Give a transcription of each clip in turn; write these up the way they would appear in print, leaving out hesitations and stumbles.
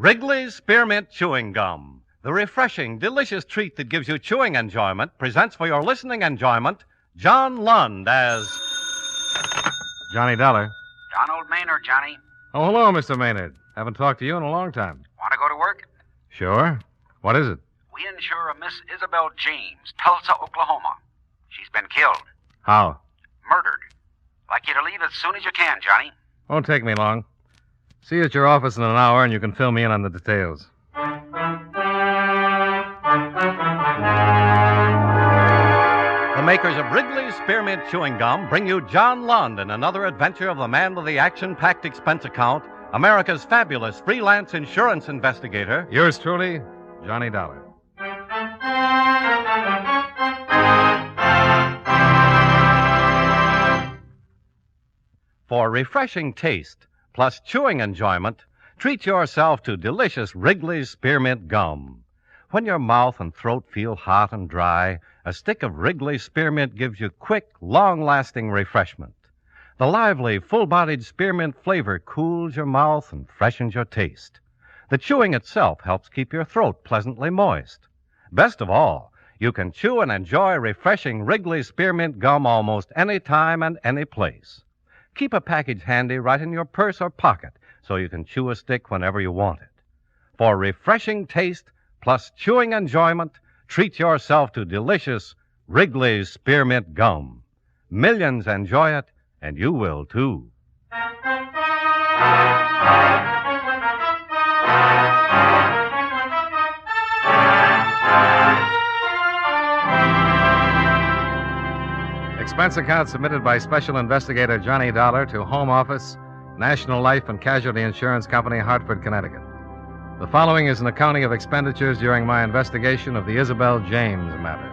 Wrigley's Spearmint Chewing Gum, the refreshing, delicious treat that gives you chewing enjoyment, presents for your listening enjoyment John Lund as Johnny Dollar. Donald Maynard, Johnny. Oh, hello, Mr. Maynard. Haven't talked to you in a long time. Want to go to work? Sure. What is it? We insure a Miss Isabel James, Tulsa, Oklahoma. She's been killed. How? Murdered. Like you to leave as soon as you can, Johnny. Won't take me long. See you at your office in an hour, and you can fill me in on the details. the makers of Wrigley's Spearmint Chewing Gum bring you John Lund in another adventure of the man with the action-packed expense account, America's fabulous freelance insurance investigator. Yours truly, Johnny Dollar. For refreshing taste plus chewing enjoyment, treat yourself to delicious Wrigley's Spearmint Gum. When your mouth and throat feel hot and dry, a stick of Wrigley's Spearmint gives you quick, long-lasting refreshment. The lively, full-bodied spearmint flavor cools your mouth and freshens your taste. The chewing itself helps keep your throat pleasantly moist. Best of all, you can chew and enjoy refreshing Wrigley's Spearmint Gum almost any time and any place. Keep a package handy right in your purse or pocket so you can chew a stick whenever you want it. For refreshing taste plus chewing enjoyment, treat yourself to delicious Wrigley's Spearmint Gum. Millions enjoy it, and you will too. Expense account submitted by Special Investigator Johnny Dollar to Home Office, National Life and Casualty Insurance Company, Hartford, Connecticut. The following is an accounting of expenditures during my investigation of the Isabel James matter.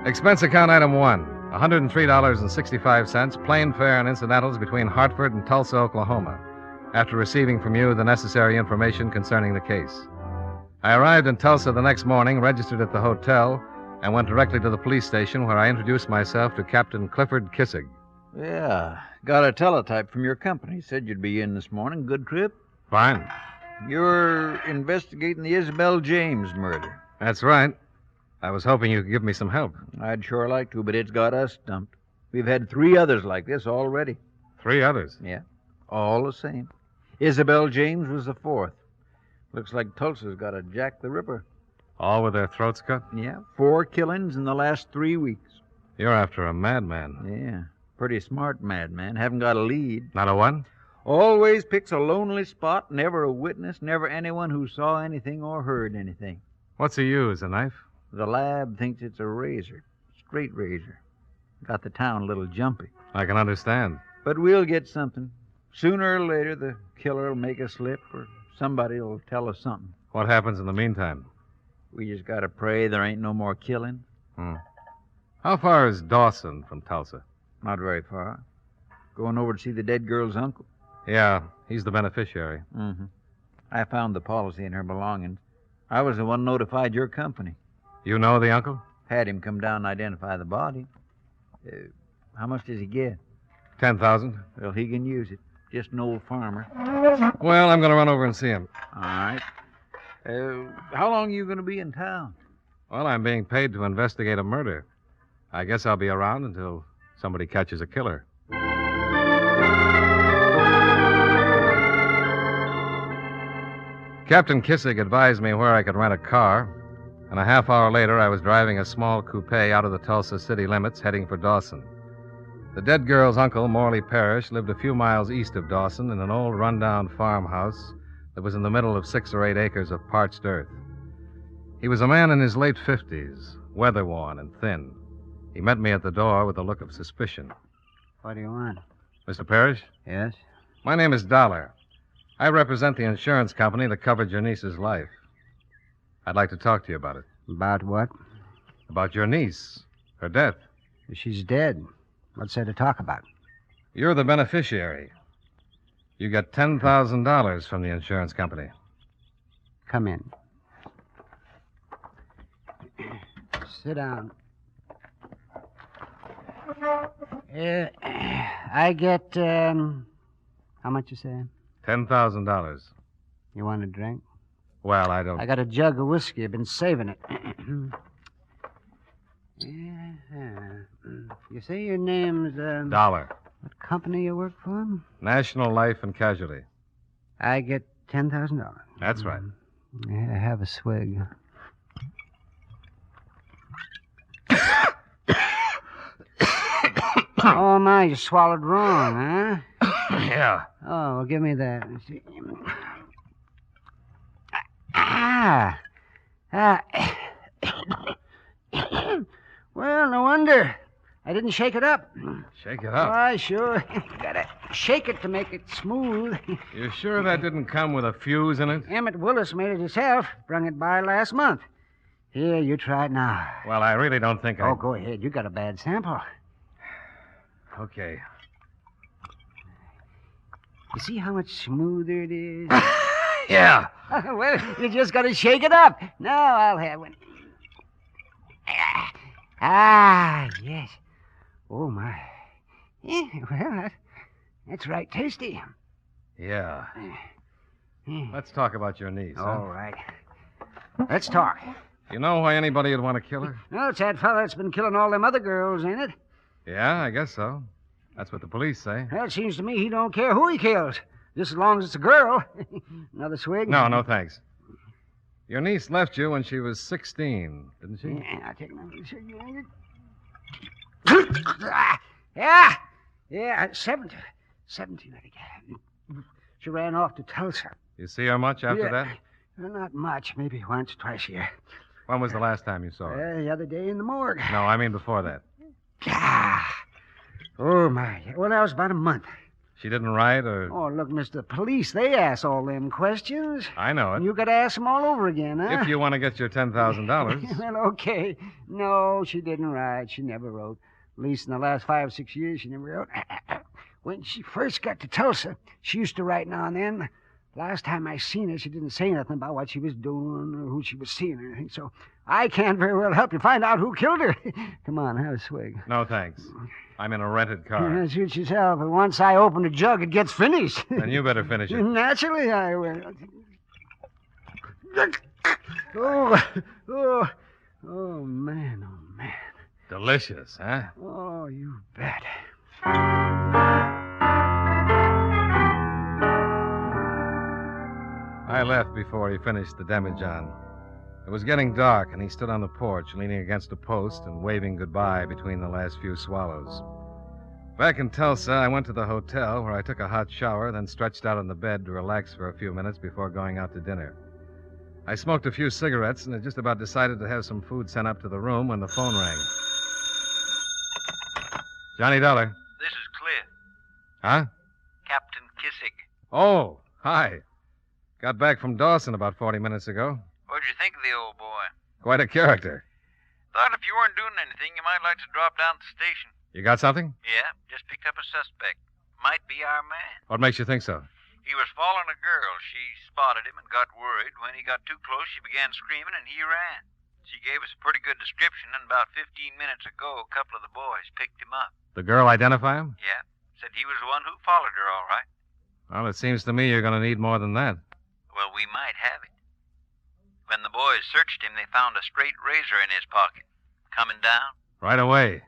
Expense account item 1, $103.65, plane fare and incidentals between Hartford and Tulsa, Oklahoma, after receiving from you the necessary information concerning the case. I arrived in Tulsa the next morning, registered at the hotel, and went directly to the police station where I introduced myself to Captain Clifford Kissig. Yeah, got a teletype from your company. Said you'd be in this morning. Good trip? Fine. You're investigating the Isabel James murder. That's right. I was hoping you could give me some help. I'd sure like to, but it's got us stumped. We've had 3 others like this already. 3 others? Yeah, all the same. Isabel James was the 4th. Looks like Tulsa's got a Jack the Ripper. All with their throats cut? Yeah, 4 killings in the last 3 weeks. You're after a madman. Yeah, pretty smart madman. Haven't got a lead. Not a one? Always picks a lonely spot, never a witness, never anyone who saw anything or heard anything. What's he use, a knife? The lab thinks it's a razor, straight razor. Got the town a little jumpy. I can understand. But we'll get something. Sooner or later, the killer will make a slip, or somebody will tell us something. What happens in the meantime? We just gotta pray there ain't no more killing. How far is Dawson from Tulsa? Not very far. Going over to see the dead girl's uncle. Yeah, he's the beneficiary. Mm-hmm. I found the policy in her belongings. I was the one notified your company. You know the uncle? Had him come down and identify the body. How much does he get? $10,000. Well, he can use it. Just an old farmer. Well, I'm going to run over and see him. All right. How long are you going to be in town? Well, I'm being paid to investigate a murder. I guess I'll be around until somebody catches a killer. Captain Kissig advised me where I could rent a car, and a half hour later I was driving a small coupe out of the Tulsa city limits heading for Dawson. The dead girl's uncle, Morley Parrish, lived a few miles east of Dawson in an old rundown farmhouse that was in the middle of 6 or 8 acres of parched earth. He was a man in his late 50s, weather-worn and thin. He met me at the door with a look of suspicion. What do you want? Mr. Parrish? Yes? My name is Dollar. I represent the insurance company that covered your niece's life. I'd like to talk to you about it. About what? About your niece, her death. She's dead. What's there to talk about? You're the beneficiary. You got $10,000 from the insurance company. Come in. Sit down. I get, how much you say? $10,000. You want a drink? Well, I don't... I got a jug of whiskey. I've been saving it. Yeah. You say your name's, Dollar. What company you work for? National Life and Casualty. I get $10,000. That's right. Yeah, have a swig. Oh, my, you swallowed wrong, huh? Yeah. Oh, well, give me that. Let's see. Ah. Well, no wonder. I didn't shake it up. Shake it up. Why, sure. Gotta shake it to make it smooth. You sure that didn't come with a fuse in it? Emmett Willis made it himself. Brung it by last month. Here, you try it now. Well, I really don't think I... Oh, go ahead. You got a bad sample. Okay. You see how much smoother it is? Yeah. Well, you just got to shake it up. Now I'll have one. Ah, yes. Oh, my. Yeah, well, that's right tasty. Yeah. Yeah. Let's talk about your niece, huh? All right. Let's talk. You know why anybody would want to kill her? Well, it's that fella that's been killing all them other girls, ain't it? Yeah, I guess so. That's what the police say. Well, it seems to me he don't care who he kills, just as long as it's a girl. Another swig? No, thanks. Your niece left you when she was 16, didn't she? Yeah, I'll take another cigarette. Yeah, 17, I think. She ran off to Tulsa. You see her much after that? Well, not much, maybe once, twice a year. When was the last time you saw her? The other day in the morgue. No, I mean before that. Oh, my. Well, that was about a month. She didn't write or... Oh, look, Mr. Police, they ask all them questions. I know it. You got to ask them all over again, huh? If you want to get your $10,000. Well, okay. No, she didn't write. She never wrote. At least in the last 5 or 6 years, she never wrote. When she first got to Tulsa, she used to write now and then. Last time I seen her, she didn't say nothing about what she was doing or who she was seeing or anything, so I can't very well help you find out who killed her. Come on, have a swig. No, thanks. I'm in a rented car. Suit yourself. But once I open the jug, it gets finished. Then you better finish it. Naturally, I will. Oh, man. Delicious, huh? Oh, you bet. I left before he finished the demijohn. It was getting dark, and he stood on the porch, leaning against a post and waving goodbye between the last few swallows. Back in Tulsa, I went to the hotel, where I took a hot shower, then stretched out on the bed to relax for a few minutes before going out to dinner. I smoked a few cigarettes and had just about decided to have some food sent up to the room when the phone rang. Johnny Dollar. This is Cliff, Huh? Captain Kissig. Oh, hi. Got back from Dawson about 40 minutes ago. What'd you think of the old boy? Quite a character. Thought if you weren't doing anything, you might like to drop down to the station. You got something? Yeah, just picked up a suspect. Might be our man. What makes you think so? He was following a girl. She spotted him and got worried. When he got too close, she began screaming, and he ran. She gave us a pretty good description, and about 15 minutes ago, a couple of the boys picked him up. The girl identify him? Yeah, said he was the one who followed her, all right. Well, it seems to me you're going to need more than that. Well, we might have it. When the boys searched him, they found a straight razor in his pocket. Coming down? Right away.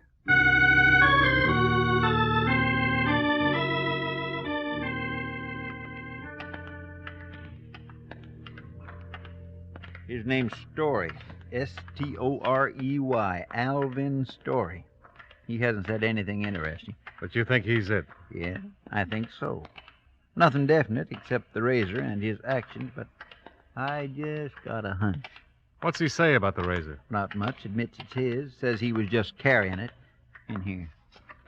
His name's Story. Storey. Alvin Story. He hasn't said anything interesting. But you think he's it? Yeah, I think so. Nothing definite except the razor and his actions, but I just got a hunch. What's he say about the razor? Not much. Admits it's his. Says he was just carrying it in here.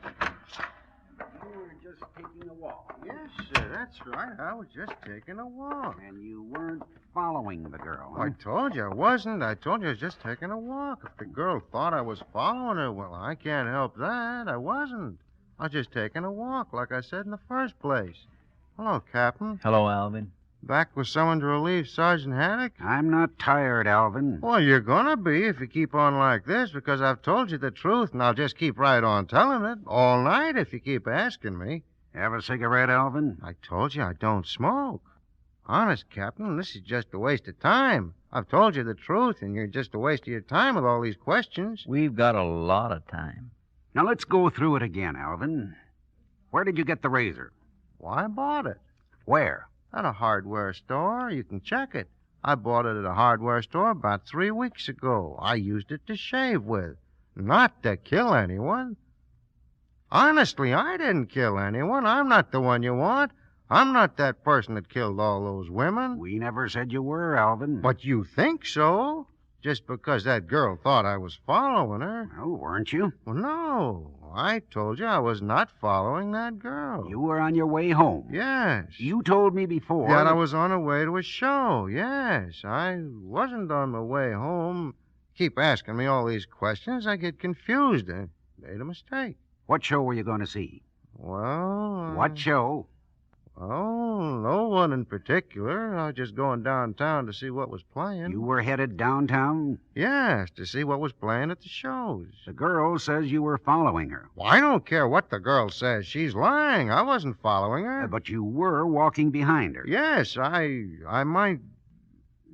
You were just taking a walk. Yes, sir, that's right. I was just taking a walk. And you weren't following the girl. I told you I wasn't. I told you I was just taking a walk. If the girl thought I was following her, well, I can't help that. I wasn't. I was just taking a walk, like I said in the first place. Hello, Captain. Hello, Alvin. Back with someone to relieve Sergeant Haddock? I'm not tired, Alvin. Well, you're gonna be if you keep on like this, because I've told you the truth, and I'll just keep right on telling it all night if you keep asking me. Have a cigarette, Alvin? I told you I don't smoke. Honest, Captain, this is just a waste of time. I've told you the truth, and you're just a waste of your time with all these questions. We've got a lot of time. Now let's go through it again, Alvin. Where did you get the razor? Why, I bought it. Where? At a hardware store. You can check it. I bought it at a hardware store about 3 weeks ago. I used it to shave with, not to kill anyone. Honestly, I didn't kill anyone. I'm not the one you want. I'm not that person that killed all those women. We never said you were, Alvin. But you think so, just because that girl thought I was following her. Well, weren't you? Well, no. I told you I was not following that girl. You were on your way home. Yes. You told me before. That I was on the way to a show. Yes. I wasn't on my way home. Keep asking me all these questions. I get confused. I made a mistake. What show were you going to see? Well... What show? Oh, no one in particular. I was just going downtown to see what was playing. You were headed downtown? Yes, to see what was playing at the shows. The girl says you were following her. Well, I don't care what the girl says. She's lying. I wasn't following her. But you were walking behind her. Yes, I might...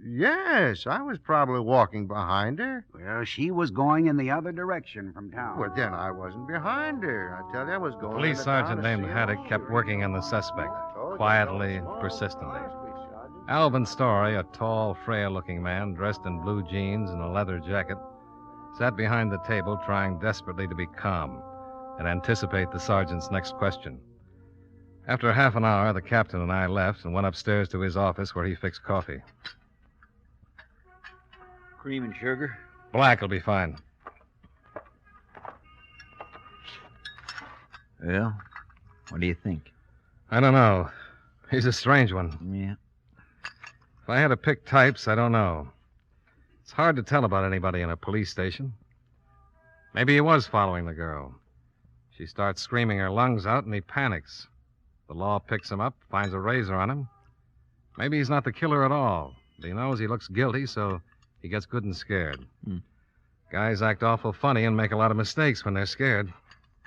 Yes, I was probably walking behind her. Well, she was going in the other direction from town. Well, then I wasn't behind her. I tell you, I was going... Police into town sergeant to named see Haddock her. kept working on the suspect, Told you, quietly, don't smoke. persistently. Honestly, Sergeant. Alvin Story, a tall, frail-looking man dressed in blue jeans and a leather jacket, sat behind the table trying desperately to be calm and anticipate the sergeant's next question. After half an hour, the captain and I left and went upstairs to his office where he fixed coffee. Cream and sugar? Black will be fine. Well, what do you think? I don't know. He's a strange one. Yeah. If I had to pick types, I don't know. It's hard to tell about anybody in a police station. Maybe he was following the girl. She starts screaming her lungs out, and he panics. The law picks him up, finds a razor on him. Maybe he's not the killer at all. But he knows he looks guilty, so he gets good and scared. Guys act awful funny and make a lot of mistakes when they're scared.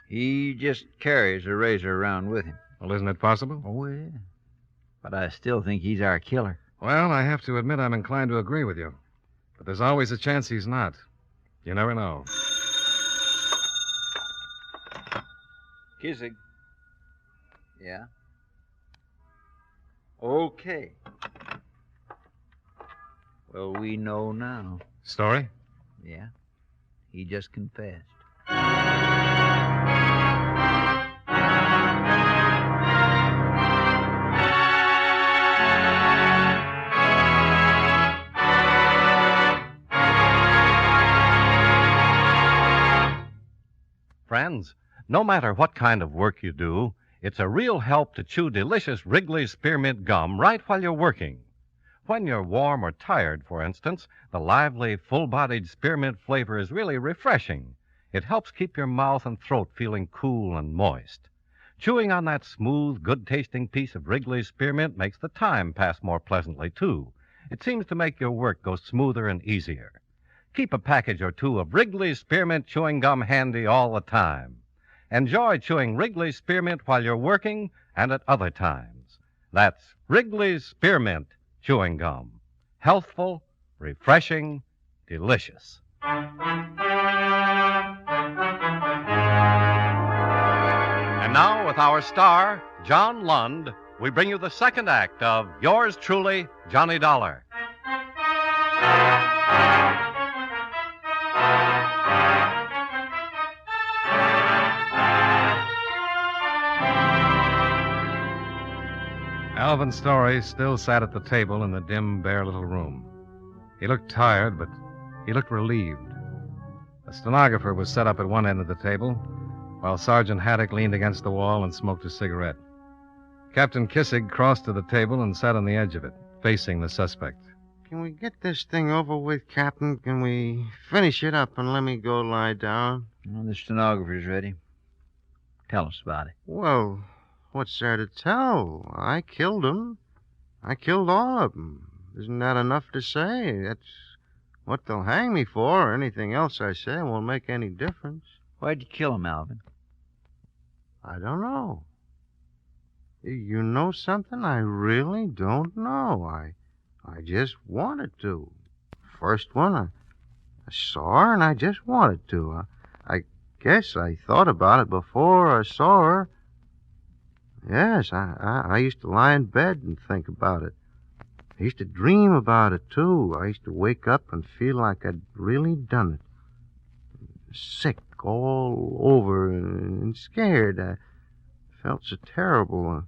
He just carries a razor around with him. Well, isn't it possible? Oh, yeah. But I still think he's our killer. Well, I have to admit I'm inclined to agree with you. But there's always a chance he's not. You never know. Kissing. Yeah? Okay. Well, we know now. Story? Yeah. He just confessed. Friends, no matter what kind of work you do, it's a real help to chew delicious Wrigley's Spearmint Gum right while you're working. When you're warm or tired, for instance, the lively, full-bodied spearmint flavor is really refreshing. It helps keep your mouth and throat feeling cool and moist. Chewing on that smooth, good-tasting piece of Wrigley's Spearmint makes the time pass more pleasantly, too. It seems to make your work go smoother and easier. Keep a package or two of Wrigley's Spearmint chewing gum handy all the time. Enjoy chewing Wrigley's Spearmint while you're working and at other times. That's Wrigley's Spearmint chewing gum. Healthful, refreshing, delicious. And now, with our star, John Lund, we bring you the second act of Yours Truly, Johnny Dollar. Alvin Story still sat at the table in the dim, bare little room. He looked tired, but he looked relieved. A stenographer was set up at one end of the table, while Sergeant Haddock leaned against the wall and smoked a cigarette. Captain Kissig crossed to the table and sat on the edge of it, facing the suspect. Can we get this thing over with, Captain? Can we finish it up and let me go lie down? Well, the stenographer's ready. Tell us about it. Well, what's there to tell? I killed them. I killed all of them. Isn't that enough to say? That's what they'll hang me for. Anything else I say won't make any difference. Why'd you kill him, Alvin? I don't know. You know something? I really don't know. I just wanted to. First one, I saw her and I just wanted to. I guess I thought about it before I saw her. Yes, I used to lie in bed and think about it. I used to dream about it, too. I used to wake up and feel like I'd really done it. Sick all over and scared. I felt so terrible.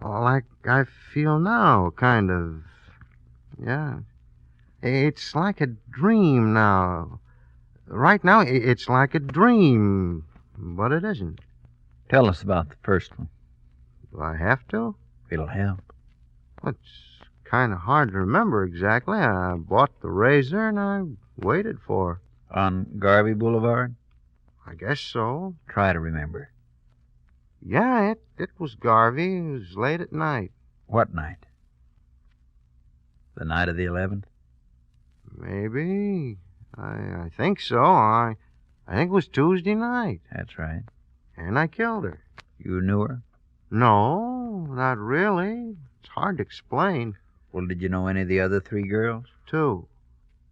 Like I feel now, kind of. Yeah. It's like a dream now. Right now, it's like a dream, but it isn't. Tell us about the first one. Do I have to? It'll help. It's kind of hard to remember exactly. I bought the razor and I waited for her. On Garvey Boulevard? I guess so. Try to remember. Yeah, it was Garvey. It was late at night. What night? The night of the 11th? Maybe. I think so. I think it was Tuesday night. That's right. And I killed her. You knew her? No, not really. It's hard to explain. Well, did you know any of the other 3 girls? 2.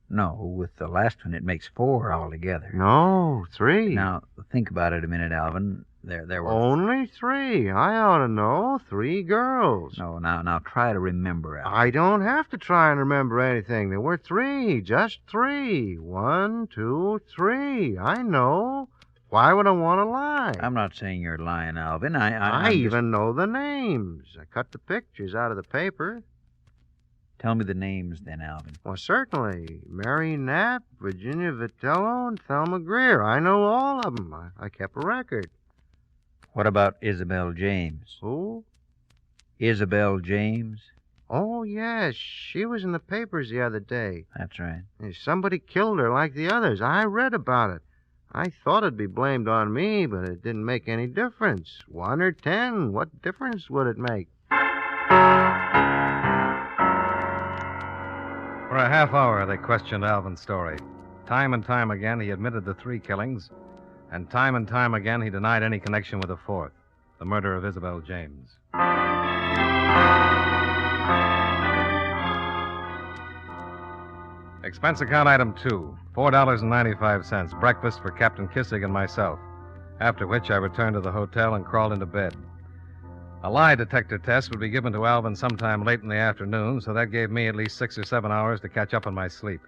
No, with the last one, it makes 4 altogether. No, 3. Now, think about it a minute, Alvin. There were... Only 3. I ought to know. 3 girls. No, now try to remember, Alvin. I don't have to try and remember anything. There were 3. Just 3. 1, 2, 3. I know. Why would I want to lie? I'm not saying you're lying, Alvin. I even know the names. I cut the pictures out of the paper. Tell me the names then, Alvin. Well, certainly. Mary Knapp, Virginia Vitello, and Thelma Greer. I know all of them. I kept a record. What about Isabel James? Who? Isabel James? Oh, yes. She was in the papers the other day. That's right. Somebody killed her like the others. I read about it. I thought it'd be blamed on me, but it didn't make any difference. 1 or 10, what difference would it make? For a half hour, they questioned Alvin's story. Time and time again, he admitted the 3 killings, and time again, he denied any connection with the 4th, the murder of Isabel James. Expense account item 2, $4.95, breakfast for Captain Kissig and myself, after which I returned to the hotel and crawled into bed. A lie detector test would be given to Alvin sometime late in the afternoon, so that gave me at least 6 or 7 hours to catch up on my sleep.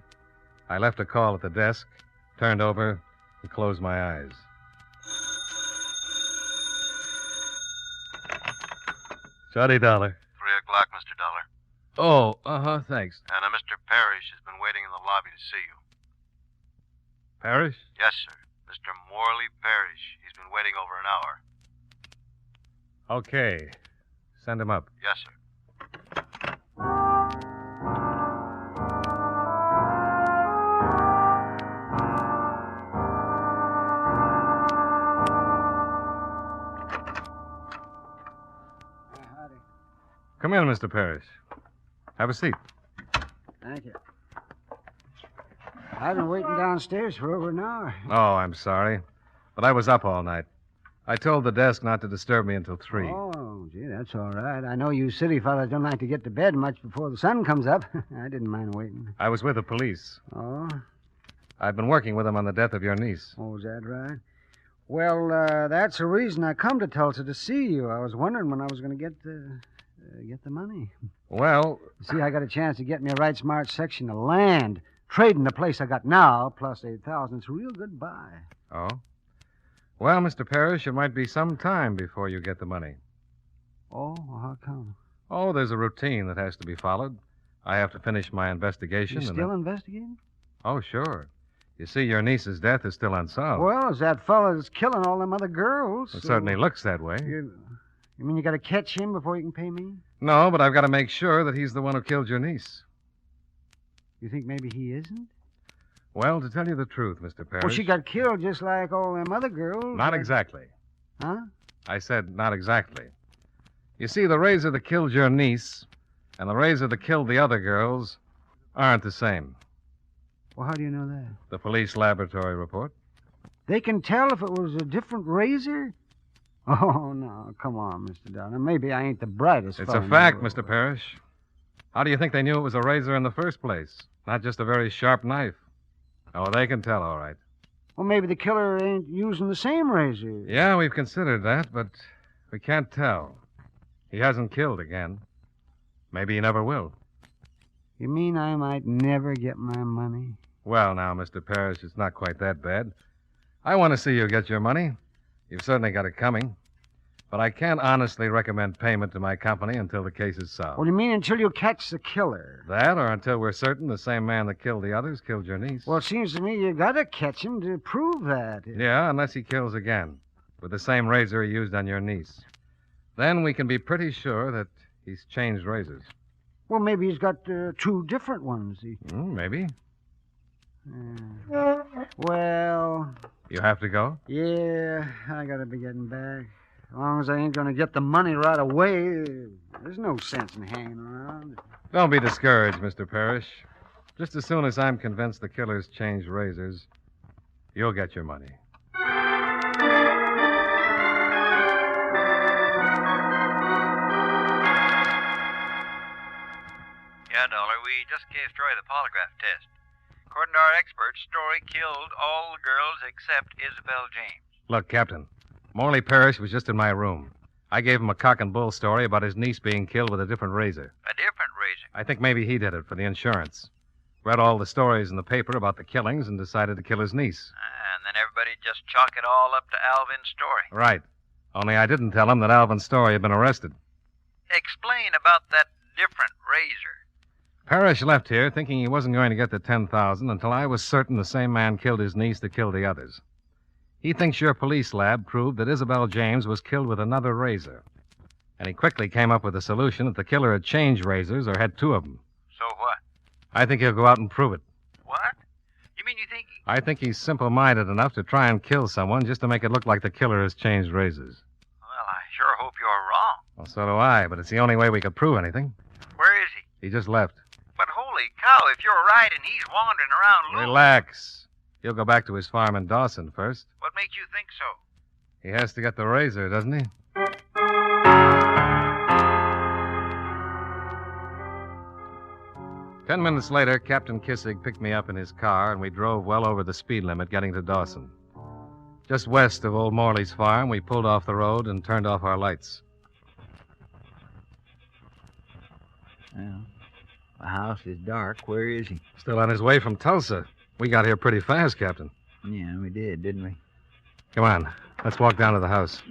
I left a call at the desk, turned over, and closed my eyes. Shotty Dollar. 3 o'clock, Mr. Dollar. Oh, thanks. And Mr. Parrish has been waiting in the lobby to see you. Parrish? Yes, sir. Mr. Morley Parrish. He's been waiting over an hour. Okay. Send him up. Yes, sir. Come in, Mr. Parrish. Have a seat. Thank you. I've been waiting downstairs for over an hour. Oh, I'm sorry. But I was up all night. I told the desk not to disturb me until 3. Oh, gee, that's all right. I know you city fellas don't like to get to bed much before the sun comes up. I didn't mind waiting. I was with the police. Oh? I've been working with them on the death of your niece. Oh, is that right? Well, that's the reason I come to Tulsa to see you. I was wondering when I was going to get the money. Well... See, I got a chance to get me a right smart section of land. Trading the place I got now, plus 8,000. It's a real good buy. Oh? Well, Mr. Parrish, it might be some time before you get the money. Oh, how come? Oh, there's a routine that has to be followed. I have to finish my investigation. You still investigating? Oh, sure. You see, your niece's death is still unsolved. Well, it's that fella that's killing all them other girls. It certainly looks that way. You mean you got to catch him before you can pay me? No, but I've got to make sure that he's the one who killed your niece. You think maybe he isn't? Well, to tell you the truth, Mr. Parrish... Well, she got killed just like all them other girls. Not exactly. Huh? I said not exactly. You see, the razor that killed your niece and the razor that killed the other girls aren't the same. Well, how do you know that? The police laboratory report. They can tell if it was a different razor? Oh, no. Come on, Mr. Dollar. Maybe I ain't the brightest It's fellow a in the fact, world. Mr. Parrish. How do you think they knew it was a razor in the first place? Not just a very sharp knife. Oh, they can tell, all right. Well, maybe the killer ain't using the same razor. Yeah, we've considered that, but we can't tell. He hasn't killed again. Maybe he never will. You mean I might never get my money? Well, now, Mr. Parrish, it's not quite that bad. I want to see you get your money. You've certainly got it coming. But I can't honestly recommend payment to my company until the case is solved. What do you mean until you catch the killer? That, or until we're certain the same man that killed the others killed your niece. Well, it seems to me you gotta catch him to prove that. Yeah, unless he kills again, with the same razor he used on your niece. Then we can be pretty sure that he's changed razors. Well, maybe he's got two different ones. Maybe. Well, You have to go? yeah, I gotta be getting back. As long as I ain't gonna get the money right away, there's no sense in hanging around. Don't be discouraged, Mr. Parrish. Just as soon as I'm convinced the killer's changed razors, you'll get your money. Yeah, Dollar, we just gave Story the polygraph test. According to our experts, Story killed all the girls except Isabel James. Look, Captain, Morley Parrish was just in my room. I gave him a cock and bull story about his niece being killed with a different razor. A different razor. I think maybe he did it for the insurance. Read all the stories in the paper about the killings and decided to kill his niece. And then everybody just chalk it all up to Alvin's Story. Right. Only I didn't tell him that Alvin Story had been arrested. Explain about that different razor. Parrish left here thinking he wasn't going to get the $10,000 until I was certain the same man killed his niece that killed the others. He thinks your police lab proved that Isabel James was killed with another razor. And he quickly came up with a solution that the killer had changed razors or had two of them. So what? I think he'll go out and prove it. What? You mean you think... I think he's simple-minded enough to try and kill someone just to make it look like the killer has changed razors. Well, I sure hope you're wrong. Well, so do I, but it's the only way we could prove anything. Where is he? He just left. But holy cow, if you're right and he's wandering around loose... Relax. He'll go back to his farm in Dawson first. What makes you think so? He has to get the razor, doesn't he? Ten minutes later, Captain Kissig picked me up in his car, and we drove well over the speed limit getting to Dawson. Just west of old Morley's farm, we pulled off the road and turned off our lights. Well, the house is dark. Where is he? Still on his way from Tulsa. We got here pretty fast, Captain. Yeah, we did, didn't we? Come on, let's walk down to the house.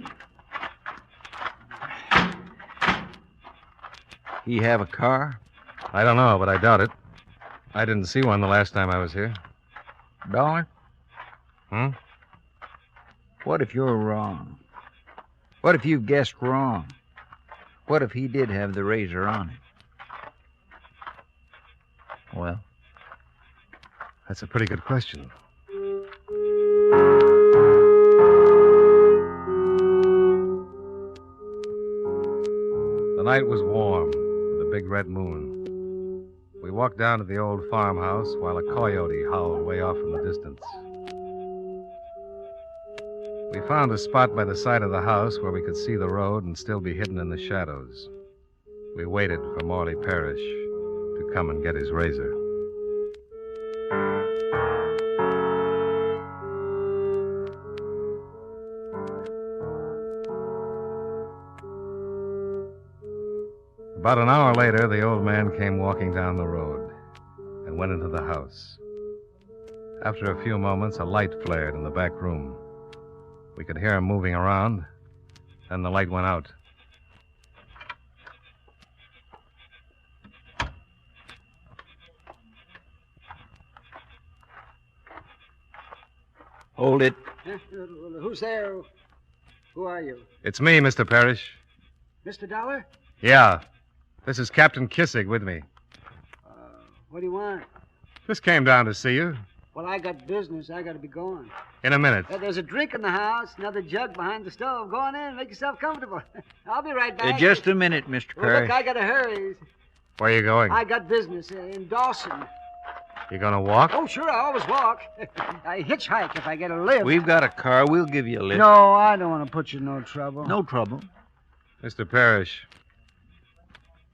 He have a car? I don't know, but I doubt it. I didn't see one the last time I was here. Dollar? Hmm? What if you're wrong? What if you guessed wrong? What if he did have the razor on him? Well? That's a pretty good question. The night was warm, with a big red moon. We walked down to the old farmhouse while a coyote howled way off in the distance. We found a spot by the side of the house where we could see the road and still be hidden in the shadows. We waited for Morley Parrish to come and get his razor. About an hour later, the old man came walking down the road and went into the house. After a few moments, a light flared in the back room. We could hear him moving around, then the light went out. Hold it. Who's there? Who are you? It's me, Mr. Parrish. Mr. Dollar? Yeah. This is Captain Kissig with me. What do you want? Just came down to see you. Well, I got business. I got to be going. In a minute. There's a drink in the house, another jug behind the stove. Go on in and make yourself comfortable. I'll be right back. Just a minute, Mr. Well, Parrish. look, I got to hurry. Where are you going? I got business in Dawson. You gonna walk? Oh, sure, I always walk. I hitchhike if I get a lift. We've got a car. We'll give you a lift. No, I don't want to put you in no trouble. No trouble. Mr. Parrish,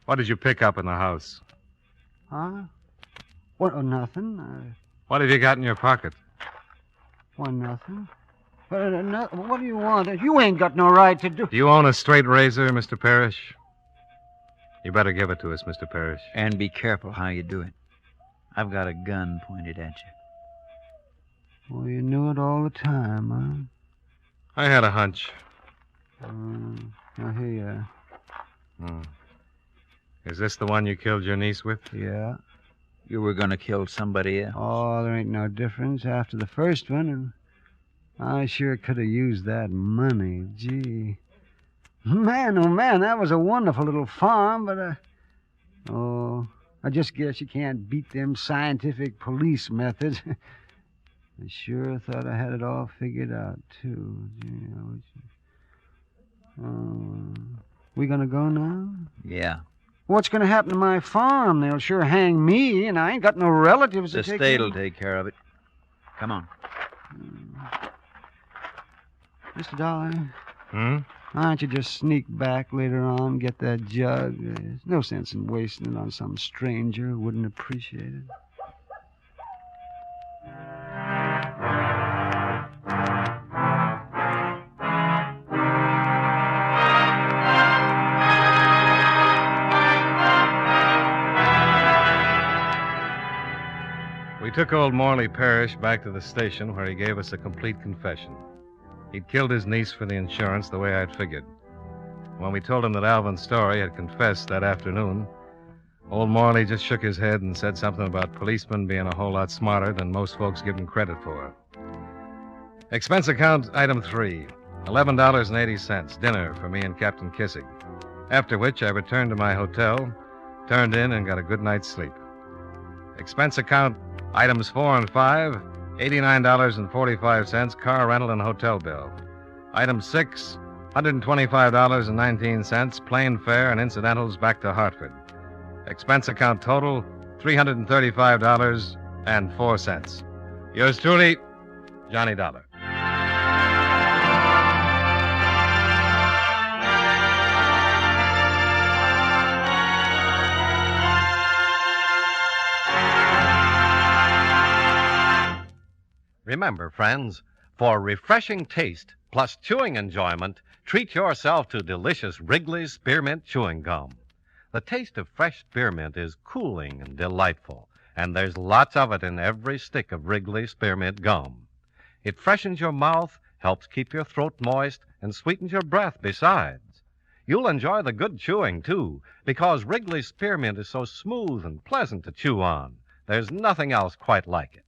what did you pick up in the house? Huh? What? Oh, nothing. What have you got in your pocket? Nothing. What do you want? You ain't got no right to do... Do you own a straight razor, Mr. Parrish? You better give it to us, Mr. Parrish. And be careful how you do it. I've got a gun pointed at you. Well, you knew it all the time, I had a hunch. huh? Now, here you are. Is this the one you killed your niece with? Yeah. You were going to kill somebody else. Oh, there ain't no difference after the first one, and I sure could have used that money. Gee. Man, oh, man, that was a wonderful little farm, but, I just guess you can't beat them scientific police methods. I sure thought I had it all figured out, too. Gee, we gonna go now? Yeah. What's gonna happen to my farm? They'll sure hang me, and I ain't got no relatives The to take state'll take care of it. Come on. Mr. Dollar, Hmm? why don't you just sneak back later on and get that jug? There's no sense in wasting it on some stranger who wouldn't appreciate it. We took old Morley Parrish back to the station where he gave us a complete confession. He'd killed his niece for the insurance the way I'd figured. When we told him that Alvin Story had confessed that afternoon, old Morley just shook his head and said something about policemen being a whole lot smarter than most folks give them credit for. Expense account item 3, $11.80, dinner for me and Captain Kissig. After which I returned to my hotel, turned in, and got a good night's sleep. Expense account items 4 and 5, $89.45, car rental and hotel bill. Item 6, $125.19, plane fare and incidentals back to Hartford. Expense account total, $335.04. Yours truly, Johnny Dollar. Remember, friends, for refreshing taste plus chewing enjoyment, treat yourself to delicious Wrigley's Spearmint Chewing Gum. The taste of fresh spearmint is cooling and delightful, and there's lots of it in every stick of Wrigley's Spearmint Gum. It freshens your mouth, helps keep your throat moist, and sweetens your breath besides. You'll enjoy the good chewing, too, because Wrigley's Spearmint is so smooth and pleasant to chew on. There's nothing else quite like it.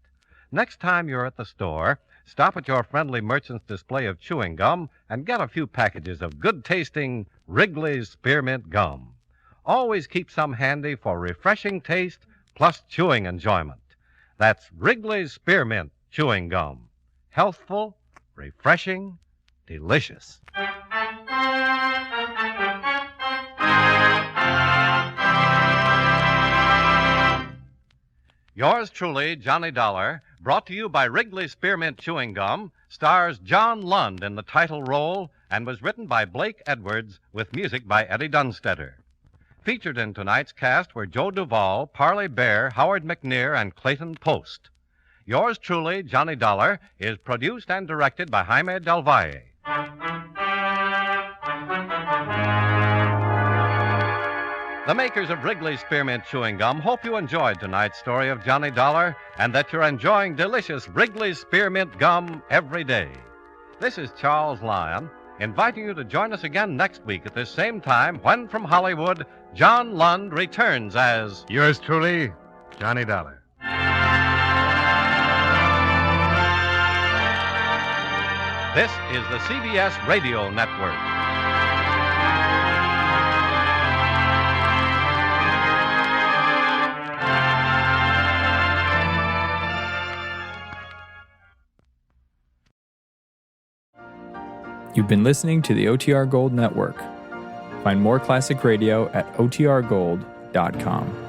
Next time you're at the store, stop at your friendly merchant's display of chewing gum and get a few packages of good-tasting Wrigley's Spearmint Gum. Always keep some handy for refreshing taste plus chewing enjoyment. That's Wrigley's Spearmint Chewing Gum. Healthful, refreshing, delicious. Yours truly, Johnny Dollar, brought to you by Wrigley's Spearmint Chewing Gum, stars John Lund in the title role and was written by Blake Edwards with music by Eddie Dunstetter. Featured in tonight's cast were Joe Duvall, Parley Bear, Howard McNear, and Clayton Post. Yours truly, Johnny Dollar, is produced and directed by Jaime Del Valle. The makers of Wrigley's Spearmint Chewing Gum hope you enjoyed tonight's story of Johnny Dollar and that you're enjoying delicious Wrigley's Spearmint Gum every day. This is Charles Lyon, inviting you to join us again next week at this same time when, from Hollywood, John Lund returns as... Yours truly, Johnny Dollar. This is the CBS Radio Network. You've been listening to the OTR Gold Network. Find more classic radio at otrgold.com.